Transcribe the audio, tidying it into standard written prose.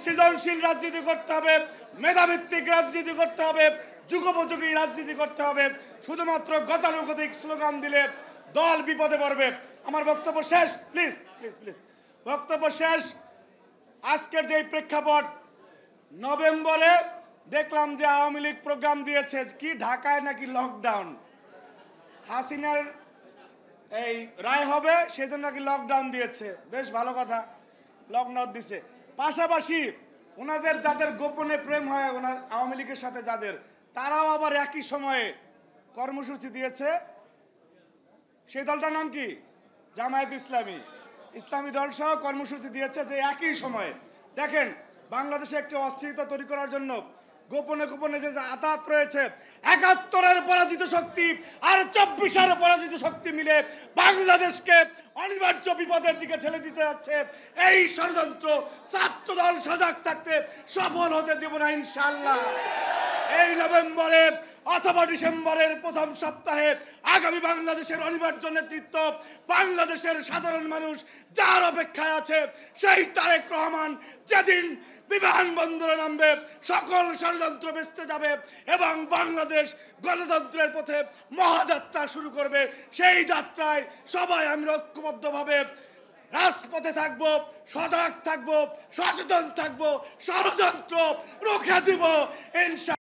সৃজনশীল রাজনীতি করতে হবে, মেধাভিত্তিক রাজনীতি করতে হবে, যুগোপযোগী রাজনীতি করতে হবে। শুধুমাত্র গতানুগতিক স্লোগান দিলে দল বিপদে পড়বে। আমার বক্তব্য শেষ। প্লিজ প্লিজ প্লিজ বক্তব্য শেষ। আজকের যে প্রেক্ষাপট, নভেম্বরে দেখলাম যে আওয়ামী লীগ প্রোগ্রাম দিয়েছে কি ঢাকায় নাকি লকডাউন, হাসিনার এই রায় হবে সেজন্য নাকি লকডাউন দিয়েছে। বেশ ভালো কথা, লকডাউন দিছে। পাশাপাশি ওনাদের যাদের গোপনে প্রেম হয় ওনার আওয়ামী লীগের সাথে যাদের, তারাও আবার একই সময়ে কর্মসূচি দিয়েছে। সেই দলটার নাম কি? জামায়াত ইসলামী। ইসলামী দল সহ কর্মসূচি দিয়েছে যে একই সময়ে। দেখেন, বাংলাদেশে একটি অস্থিরতা তৈরি করার জন্য গোপনে গোপনে যে আতাত রয়েছে, ৭১-এর পরাজিত শক্তি আর ২৪-এর পরাজিত শক্তি মিলে বাংলাদেশকে অনিবার্য বিপদের দিকে ঠেলে দিতে যাচ্ছে। এই ষড়যন্ত্র ছাত্রদল সজাগ থাকতে সফল হতে দেব না ইনশাআল্লাহ। এই নভেম্বরে অথবা ডিসেম্বরের প্রথম সপ্তাহে আগামী বাংলাদেশের অনিবার্য নেতৃত্ব, বাংলাদেশের সাধারণ মানুষ যার অপেক্ষায় আছে, সেই তারেক রহমান যেদিন বিমানবন্দরে নামবে সকল ষড়যন্ত্র ভেস্তে যাবে এবং বাংলাদেশ গণতন্ত্রের পথে মহাযাত্রা শুরু করবে। সেই যাত্রায় সবাই আমরা ঐক্যবদ্ধভাবে রাজপথে থাকবো, সজাগ থাকবো, সচেতন থাকবো, ষড়যন্ত্র রুখে দিব ইনশাআল্লাহ।